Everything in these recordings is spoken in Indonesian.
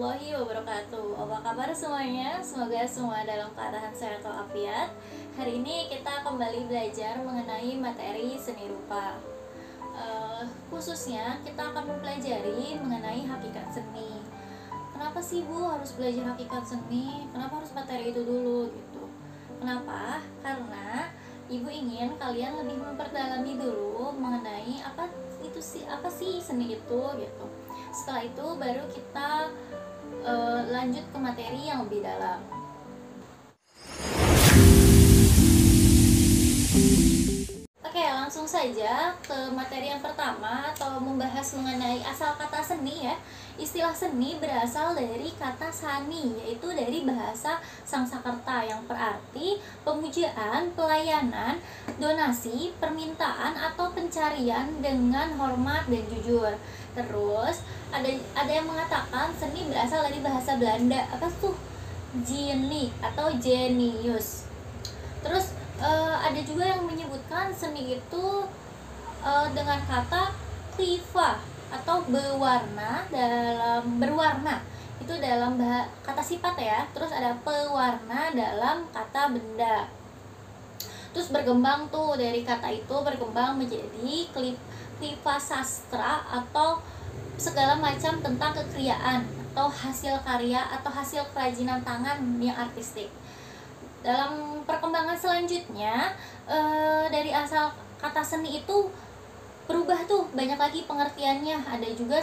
warahmatullahi wabarakatuh. Apa kabar semuanya? Semoga semua dalam keadaan sehat walafiat. Hari ini kita kembali belajar mengenai materi seni rupa. Khususnya kita akan mempelajari mengenai hakikat seni. Kenapa sih Bu harus belajar hakikat seni? Kenapa harus materi itu dulu gitu? Kenapa? Karena Ibu ingin kalian lebih memperdalami dulu mengenai apa sih seni itu gitu. Setelah itu baru kita lanjut ke materi yang lebih dalam. Oke, langsung saja ke materi yang pertama atau membahas mengenai asal kata seni ya. Istilah seni berasal dari kata sani, yaitu dari bahasa Sangsakerta yang berarti pemujaan, pelayanan, donasi, permintaan atau pencarian dengan hormat dan jujur. Terus ada yang mengatakan seni berasal dari bahasa Belanda, apa tuh? Genie atau genius. Terus ada juga yang menyebutkan seni itu dengan kata kliva atau berwarna itu dalam kata sifat ya. Terus ada pewarna dalam kata benda. Terus berkembang tuh dari kata itu berkembang menjadi kliva sastra atau segala macam tentang kekriaan atau hasil karya atau hasil kerajinan tangan yang artistik. Dalam perkembangan selanjutnya dari asal kata seni itu berubah tuh, banyak lagi pengertiannya. Ada juga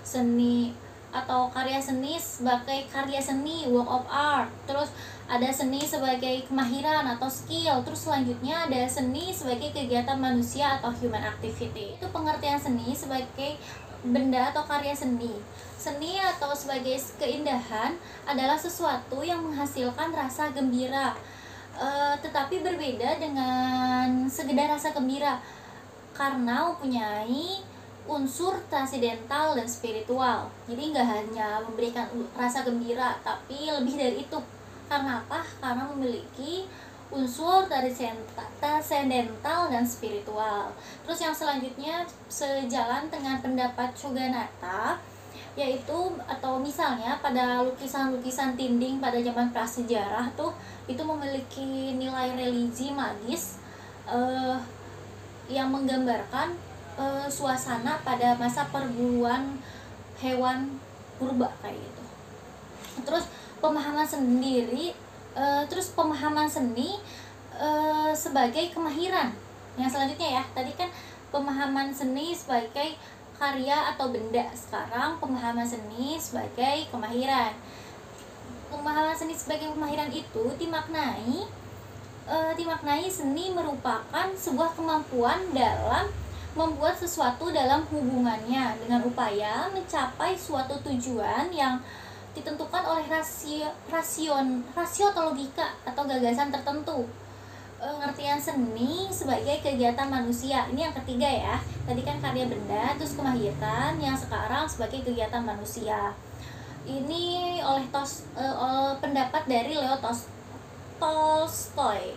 seni atau karya seni sebagai karya seni, work of art. Terus ada seni sebagai kemahiran atau skill. Terus selanjutnya ada seni sebagai kegiatan manusia atau human activity. Itu pengertian seni sebagai benda atau karya seni. Seni atau sebagai keindahan adalah sesuatu yang menghasilkan rasa gembira, tetapi berbeda dengan sekedar rasa gembira karena mempunyai unsur transidental dan spiritual. Jadi nggak hanya memberikan rasa gembira, tapi lebih dari itu. Karena apa? Karena memiliki unsur transidental dan spiritual. Terus yang selanjutnya sejalan dengan pendapat Shoganata, yaitu atau misalnya pada lukisan-lukisan dinding pada zaman prasejarah tuh itu memiliki nilai religi magis yang menggambarkan suasana pada masa perburuan hewan purba kayak gitu. Terus pemahaman seni sebagai kemahiran. Yang selanjutnya ya, tadi kan pemahaman seni sebagai karya atau benda, sekarang pemahaman seni sebagai kemahiran. Pemahaman seni sebagai kemahiran itu dimaknai seni merupakan sebuah kemampuan dalam membuat sesuatu dalam hubungannya dengan upaya mencapai suatu tujuan yang ditentukan oleh rasio atau logika atau gagasan tertentu. Pengertian seni sebagai kegiatan manusia, ini yang ketiga ya. Tadi kan karya benda, terus kemahiran, yang sekarang sebagai kegiatan manusia. Ini oleh pendapat dari Leo Tolstoy.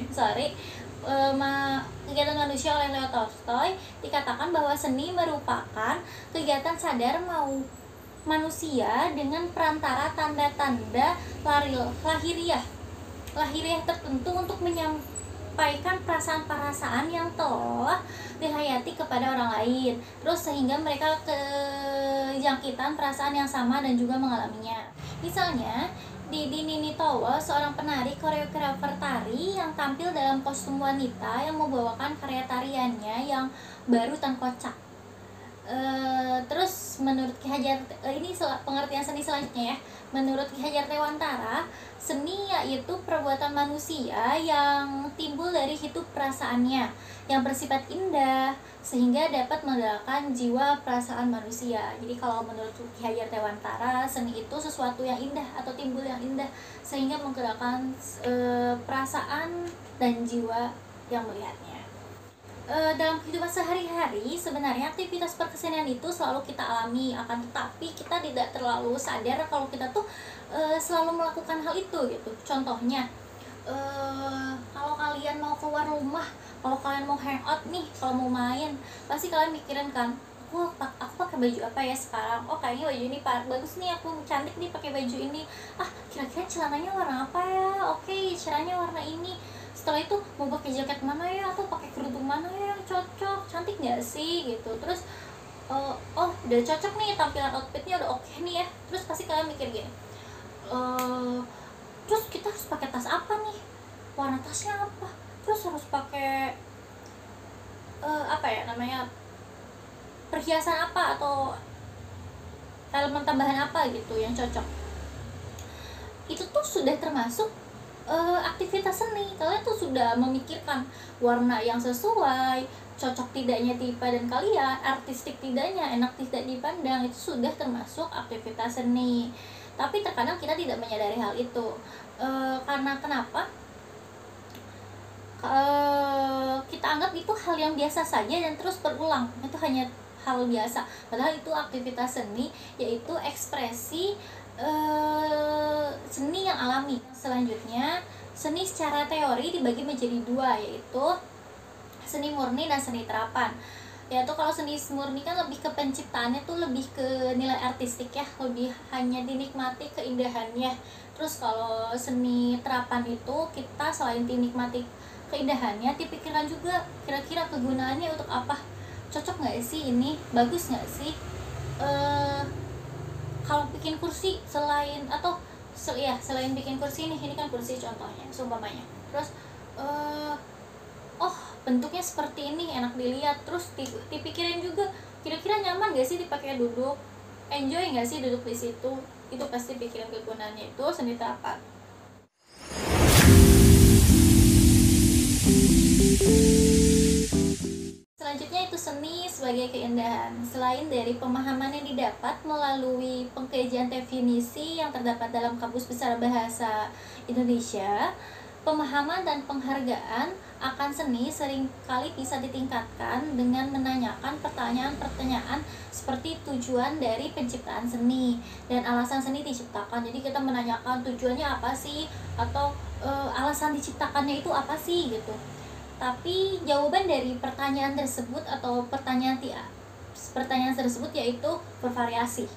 Sorry. Kegiatan manusia oleh Leo Tolstoy dikatakan bahwa seni merupakan kegiatan sadar manusia dengan perantara tanda-tanda lahiriah tertentu untuk menyampaikan perasaan-perasaan yang telah dihayati kepada orang lain, terus sehingga mereka kejangkitan perasaan yang sama dan juga mengalaminya. Misalnya Didi Ninitowo, seorang penari koreografer tari yang tampil dalam kostum wanita yang membawakan karya tariannya yang baru dan kocak. Terus menurut Ki Hajar, ini pengertian seni selanjutnya ya. Menurut Ki Hajar Dewantara, seni yaitu perbuatan manusia yang timbul dari hidup perasaannya yang bersifat indah sehingga dapat menggerakkan jiwa perasaan manusia. Jadi kalau menurut Ki Hajar Dewantara, seni itu sesuatu yang indah atau timbul yang indah sehingga menggerakkan perasaan dan jiwa yang melihatnya. Dalam kehidupan sehari-hari sebenarnya aktivitas perkesenian itu selalu kita alami, akan tetapi kita tidak terlalu sadar kalau kita tuh selalu melakukan hal itu gitu. Contohnya kalau kalian mau keluar rumah, kalau kalian mau hangout nih, kalau mau main, pasti kalian mikirin kan, aku pakai baju apa ya sekarang, oh kayaknya baju ini bagus nih, aku cantik nih pakai baju ini, kira-kira celananya warna apa ya, oke celananya warna ini. Setelah itu mau pakai jaket mana ya, atau pakai kerudung mana ya yang cocok, cantik nggak sih gitu. Terus oh udah cocok nih, tampilan outfitnya udah oke nih ya. Terus pasti kalian mikir gini, terus kita harus pakai tas apa nih, warna tasnya apa, terus harus pakai apa ya namanya, perhiasan apa atau elemen tambahan apa gitu yang cocok. Itu tuh sudah termasuk aktivitas seni. Kalian tuh sudah memikirkan warna yang sesuai, cocok tidaknya di badan kalian, artistik tidaknya, enak tidak dipandang, itu sudah termasuk aktivitas seni. Tapi terkadang kita tidak menyadari hal itu. Karena kenapa? Kita anggap itu hal yang biasa saja dan terus berulang. Itu hanya hal biasa, padahal itu aktivitas seni, yaitu ekspresi seni yang alami. Selanjutnya, seni secara teori dibagi menjadi dua, yaitu seni murni dan seni terapan. Yaitu kalau seni murni kan lebih ke penciptaannya tuh lebih ke nilai artistik ya, lebih hanya dinikmati keindahannya. Terus kalau seni terapan itu kita selain dinikmati keindahannya, dipikirkan juga kira-kira kegunaannya untuk apa, cocok nggak sih ini, bagus nggak sih. Kalau bikin kursi selain bikin kursi ini kan kursi contohnya seumpamanya, terus oh bentuknya seperti ini enak dilihat, terus dipikirin juga kira-kira nyaman gak sih dipakai duduk, enjoy nggak sih duduk di situ. Itu pasti pikiran kegunaannya, itu seni terapan. Selanjutnya itu seni sebagai keindahan. Selain dari pemahaman yang didapat melalui pengkajian definisi yang terdapat dalam Kamus Besar Bahasa Indonesia, pemahaman dan penghargaan akan seni seringkali bisa ditingkatkan dengan menanyakan pertanyaan-pertanyaan seperti tujuan dari penciptaan seni dan alasan seni diciptakan. Jadi kita menanyakan tujuannya apa sih, atau alasan diciptakannya itu apa sih gitu. Tapi jawaban dari pertanyaan tersebut atau pertanyaan tersebut yaitu bervariasi.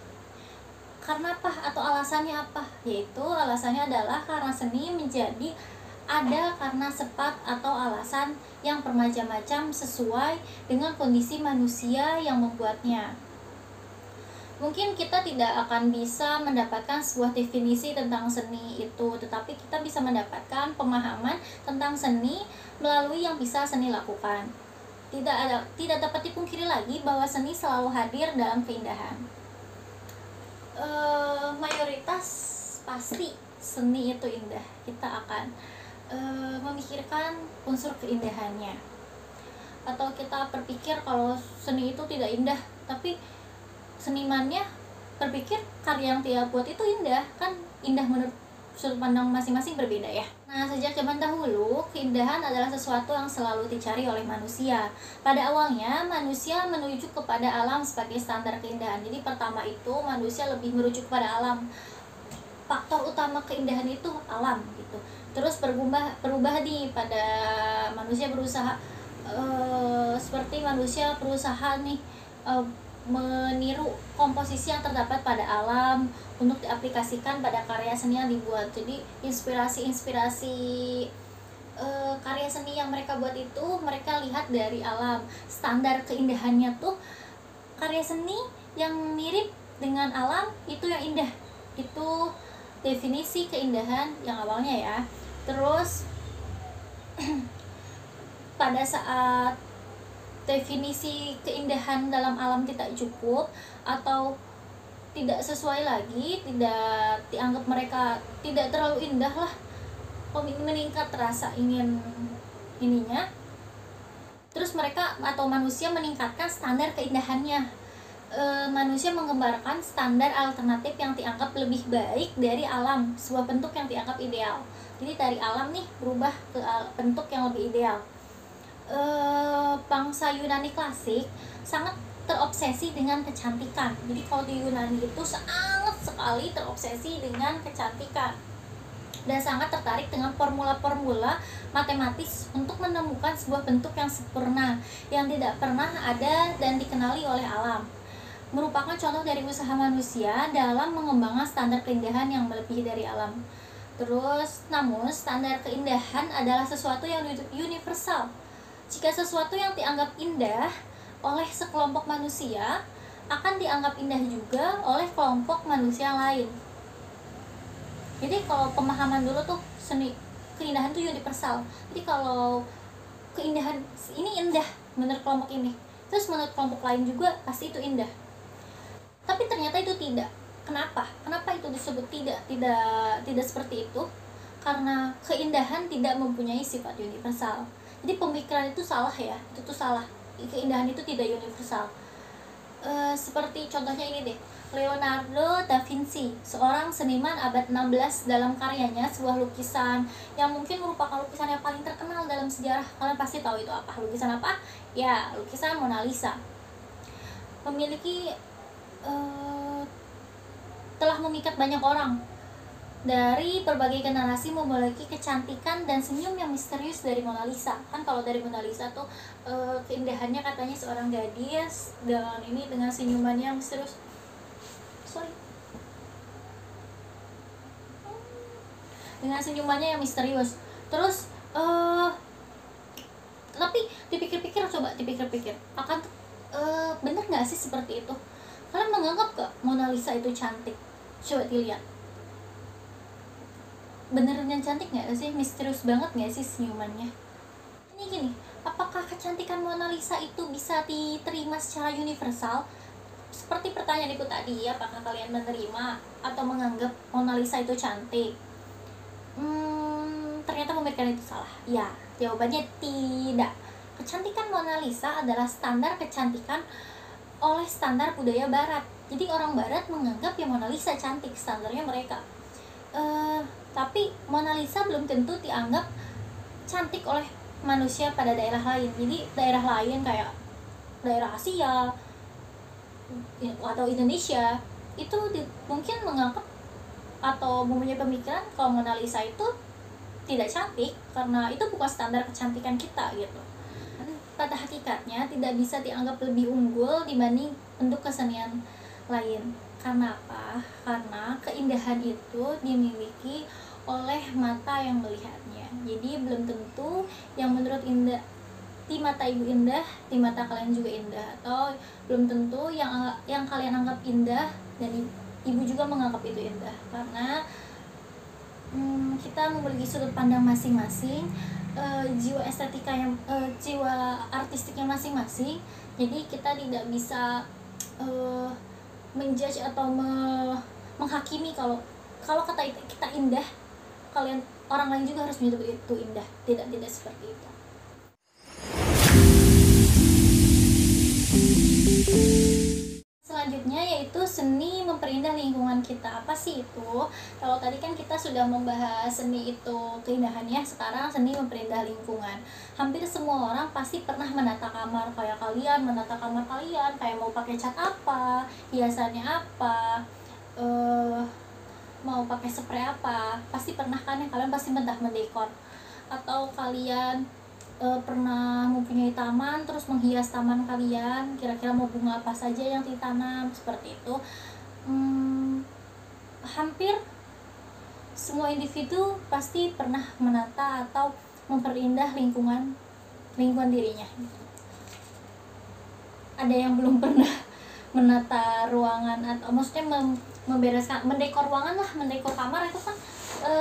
Karena apa atau alasannya apa? Yaitu alasannya adalah karena seni menjadi ada karena sebab atau alasan yang bermacam-macam sesuai dengan kondisi manusia yang membuatnya. Mungkin kita tidak akan bisa mendapatkan sebuah definisi tentang seni itu, tetapi kita bisa mendapatkan pemahaman tentang seni melalui yang bisa seni lakukan. Tidak dapat dipungkiri lagi bahwa seni selalu hadir dalam keindahan. Mayoritas pasti seni itu indah. Kita akan memikirkan unsur keindahannya, atau kita berpikir kalau seni itu tidak indah, tapi senimannya berpikir karya yang dia buat itu indah. Kan indah menurut sudut pandang masing-masing berbeda ya. Nah, sejak zaman dahulu, keindahan adalah sesuatu yang selalu dicari oleh manusia. Pada awalnya, manusia menuju kepada alam sebagai standar keindahan. Jadi pertama itu manusia lebih merujuk kepada alam. Faktor utama keindahan itu alam gitu. Terus berubah nih pada manusia berusaha seperti manusia berusaha nih meniru komposisi yang terdapat pada alam untuk diaplikasikan pada karya seni yang dibuat. Jadi inspirasi karya seni yang mereka buat itu mereka lihat dari alam. Standar keindahannya tuh karya seni yang mirip dengan alam itu yang indah. Itu definisi keindahan yang awalnya ya. Terus pada saat definisi keindahan dalam alam tidak cukup atau tidak sesuai lagi, tidak dianggap mereka tidak terlalu indah lah, meningkat rasa ingin ininya, terus mereka atau manusia meningkatkan standar keindahannya. Manusia menggambarkan standar alternatif yang dianggap lebih baik dari alam, sebuah bentuk yang dianggap ideal. Jadi dari alam nih berubah ke bentuk yang lebih ideal. Bangsa Yunani klasik sangat terobsesi dengan kecantikan. Jadi kalau di Yunani itu sangat sekali terobsesi dengan kecantikan. dan sangat tertarik dengan formula-formula matematis untuk menemukan sebuah bentuk yang sempurna yang tidak pernah ada dan dikenali oleh alam. Merupakan contoh dari usaha manusia dalam mengembangkan standar keindahan yang melebihi dari alam. Terus, namun standar keindahan adalah sesuatu yang universal. Jika sesuatu yang dianggap indah oleh sekelompok manusia, akan dianggap indah juga oleh kelompok manusia lain. Jadi kalau pemahaman dulu tuh keindahan itu universal. Jadi kalau keindahan ini indah menurut kelompok ini, terus menurut kelompok lain juga pasti itu indah. Tapi ternyata itu tidak. Kenapa? Kenapa itu disebut tidak seperti itu? Karena keindahan tidak mempunyai sifat universal. Jadi pemikiran itu salah ya, itu tuh salah. Keindahan itu tidak universal. Seperti contohnya ini deh, Leonardo da Vinci, seorang seniman abad 16, dalam karyanya sebuah lukisan yang mungkin merupakan lukisan yang paling terkenal dalam sejarah. Kalian pasti tahu itu apa? Lukisan apa? Ya, lukisan Mona Lisa. Memiliki telah memikat banyak orang dari berbagai generasi, memiliki kecantikan dan senyum yang misterius dari Mona Lisa. Kan kalau dari Mona Lisa tuh keindahannya katanya seorang gadis dengan senyumannya yang misterius. Dengan senyumannya yang misterius. Terus tapi dipikir-pikir akan bener nggak sih seperti itu? Kalian menganggap gak Mona Lisa itu cantik? Coba dilihat, beneran cantik nggak sih? Misterius banget nggak sih senyumannya? Ini gini, apakah kecantikan Mona Lisa itu bisa diterima secara universal? Seperti pertanyaan itu tadi, apakah kalian menerima atau menganggap Mona Lisa itu cantik? Ternyata pemikiran itu salah. Ya, jawabannya tidak. Kecantikan Mona Lisa adalah standar kecantikan oleh standar budaya barat. Jadi orang barat menganggap ya Mona Lisa cantik, standarnya mereka. Tapi Mona Lisa belum tentu dianggap cantik oleh manusia pada daerah lain. Jadi daerah lain kayak daerah Asia atau Indonesia itu mungkin menganggap atau mempunyai pemikiran kalau Mona Lisa itu tidak cantik karena itu bukan standar kecantikan kita gitu. Pada hakikatnya tidak bisa dianggap lebih unggul dibanding bentuk kesenian lain. Karena apa? Karena keindahan itu dimiliki oleh mata yang melihatnya. Jadi belum tentu yang menurut indah di mata ibu indah, di mata kalian juga indah. Atau belum tentu yang kalian anggap indah dan ibu juga menganggap itu indah. Karena kita memiliki sudut pandang masing-masing, jiwa estetika jiwa artistiknya masing-masing. Jadi kita tidak bisa menjudge atau menghakimi kalau kata kita indah, kalian orang lain juga harus menyebut itu indah. Tidak seperti itu. Selanjutnya yaitu seni memperindah lingkungan kita. Apa sih itu? Kalau tadi kan kita sudah membahas seni itu keindahannya, sekarang seni memperindah lingkungan. Hampir semua orang pasti pernah menata kamar kayak kalian, menata kamar kalian kayak mau pakai cat apa, hiasannya apa, mau pakai spray apa, pasti pernah kan ya, kalian pasti mendekor. Atau kalian pernah mempunyai taman terus menghias taman kalian, kira-kira mau bunga apa saja yang ditanam seperti itu. Hampir semua individu pasti pernah menata atau memperindah lingkungan dirinya. Ada yang belum pernah menata ruangan atau maksudnya membereskan, mendekor ruangan lah, mendekor kamar itu kan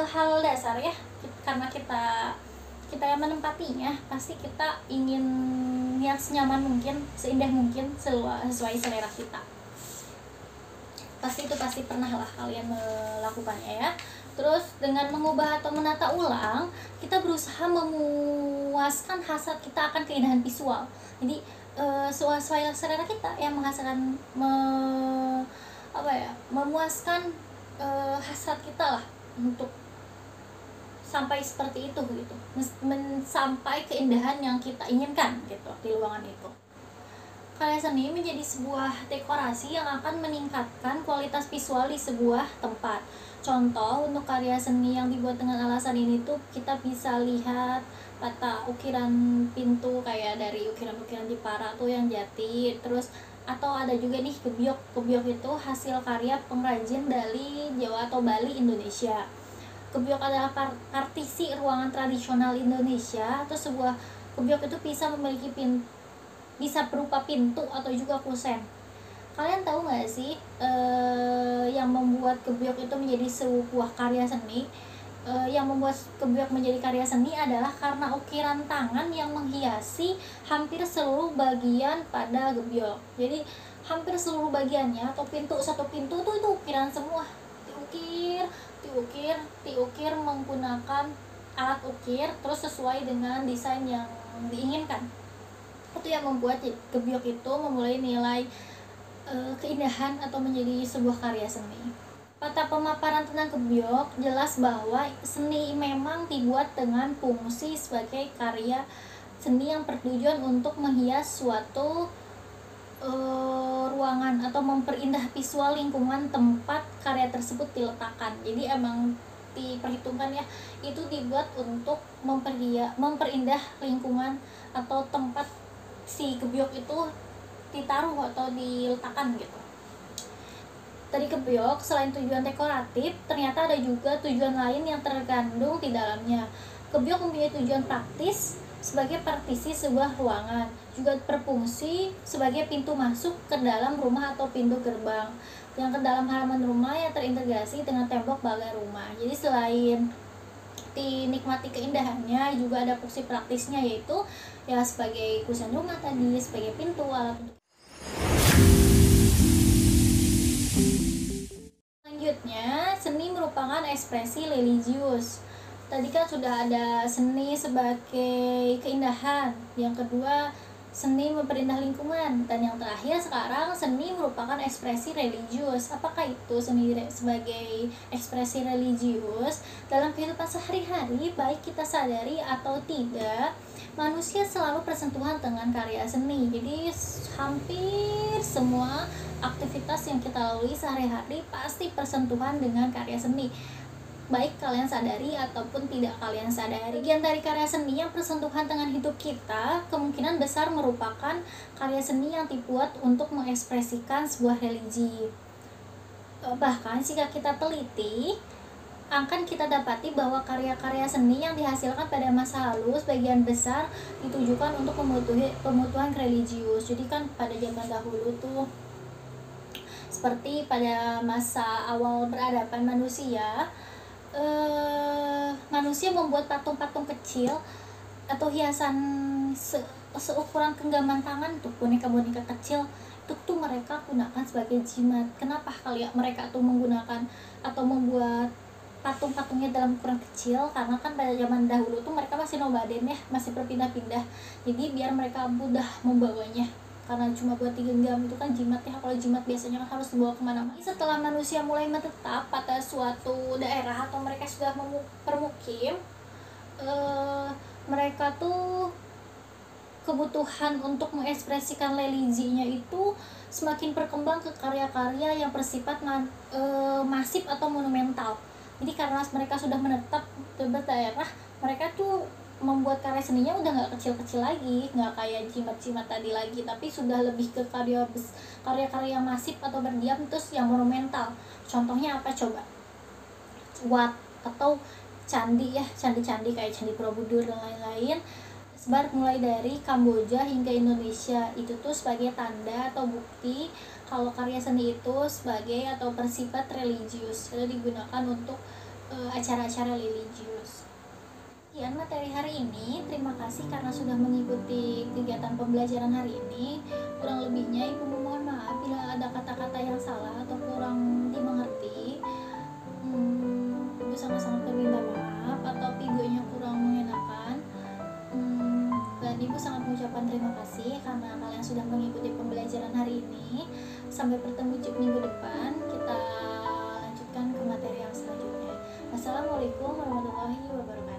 hal dasar ya, karena kita yang menempatinya pasti kita ingin yang senyaman mungkin, seindah mungkin, sesuai selera kita. Pasti pernah lah kalian melakukannya ya. Terus dengan mengubah atau menata ulang, kita berusaha memuaskan hasrat kita akan keindahan visual. Jadi sesuai selera kita yang menghasilkan memuaskan hasrat kita lah untuk sampai seperti itu gitu, sampai keindahan yang kita inginkan gitu di ruangan itu. Karya seni menjadi sebuah dekorasi yang akan meningkatkan kualitas visual di sebuah tempat. contoh untuk karya seni yang dibuat dengan alasan ini tuh kita bisa lihat pada ukiran pintu kayak dari ukiran-ukiran Jepara tuh yang jati, terus atau ada juga nih gebyok. Gebyok itu hasil karya pengrajin dari Jawa atau Bali, Indonesia. Gebyok adalah partisi ruangan tradisional Indonesia, atau sebuah gebyok itu bisa memiliki bisa berupa pintu atau juga kusen. Kalian tahu nggak sih yang membuat gebyok itu menjadi sebuah karya seni? Yang membuat gebyok menjadi karya seni adalah karena ukiran tangan yang menghiasi hampir seluruh bagian pada gebyok. Jadi hampir seluruh bagiannya atau satu pintu tuh itu ukiran semua. Diukir menggunakan alat ukir terus sesuai dengan desain yang diinginkan. Itu yang membuat gebyok itu memulai nilai keindahan atau menjadi sebuah karya seni. Pada pemaparan tentang gebyok jelas bahwa seni memang dibuat dengan fungsi sebagai karya seni yang bertujuan untuk menghias suatu ruangan atau memperindah visual lingkungan tempat karya tersebut diletakkan. Jadi emang diperhitungkan ya, itu dibuat untuk memperindah lingkungan atau tempat si gebyok itu ditaruh atau diletakkan gitu. Dari gebyok, selain tujuan dekoratif, ternyata ada juga tujuan lain yang terkandung di dalamnya. Gebyok mempunyai tujuan praktis sebagai partisi sebuah ruangan, juga berfungsi sebagai pintu masuk ke dalam rumah atau pintu gerbang yang ke dalam halaman rumah yang terintegrasi dengan tembok pagar rumah. Jadi selain dinikmati keindahannya, juga ada fungsi praktisnya, yaitu ya sebagai kusen rumah tadi, sebagai pintu, alat untuk. Selanjutnya, seni merupakan ekspresi religius. Tadi kan sudah ada seni sebagai keindahan, yang kedua seni memperindah lingkungan, dan yang terakhir sekarang seni merupakan ekspresi religius. Apakah itu seni sebagai ekspresi religius? Dalam kehidupan sehari-hari, baik kita sadari atau tidak, manusia selalu bersentuhan dengan karya seni. Jadi hampir semua aktivitas yang kita lalui sehari-hari pasti bersentuhan dengan karya seni, baik kalian sadari ataupun tidak kalian sadari. Bagian dari karya seni yang bersentuhan dengan hidup kita kemungkinan besar merupakan karya seni yang dibuat untuk mengekspresikan sebuah religi. Bahkan jika kita teliti, akan kita dapati bahwa karya-karya seni yang dihasilkan pada masa lalu sebagian besar ditujukan untuk kebutuhan religius. Jadi kan pada zaman dahulu tuh, seperti pada masa awal peradaban manusia, manusia membuat patung-patung kecil atau hiasan seukuran genggaman tangan tuh, boneka-boneka kecil itu tuh mereka gunakan sebagai jimat. Kenapa kalian mereka tuh menggunakan atau membuat patung-patungnya dalam ukuran kecil? Karena kan pada zaman dahulu tuh mereka masih nomaden ya, masih berpindah-pindah, jadi biar mereka mudah membawanya. Karena cuma buat digenggam itu kan jimat ya, kalau jimat biasanya kan harus dibawa kemana-mana. Setelah manusia mulai menetap pada suatu daerah atau mereka sudah bermukim, mereka tuh kebutuhan untuk mengekspresikan religinya itu semakin berkembang ke karya-karya yang bersifat masif atau monumental. Jadi karena mereka sudah menetap di daerah, mereka tuh membuat karya seninya udah nggak kecil-kecil lagi, nggak kayak jimat-jimat tadi lagi, tapi sudah lebih ke karya-karya yang masif atau berdiam, terus yang monumental. Contohnya apa coba? Wat atau candi ya, candi-candi kayak Candi Borobudur dan lain-lain, sebar mulai dari Kamboja hingga Indonesia. Itu tuh sebagai tanda atau bukti kalau karya seni itu sebagai atau bersifat religius, itu digunakan untuk acara-acara religius. Sekian materi hari ini, terima kasih karena sudah mengikuti kegiatan pembelajaran hari ini. Kurang lebihnya Ibu mohon maaf bila ada kata-kata yang salah atau kurang dimengerti. Ibu sangat-sangat berminta maaf atau videonya kurang mengenakan. Dan Ibu sangat mengucapkan terima kasih karena kalian sudah mengikuti pembelajaran hari ini. Sampai bertemu minggu depan, kita lanjutkan ke materi yang selanjutnya. Assalamualaikum warahmatullahi wabarakatuh.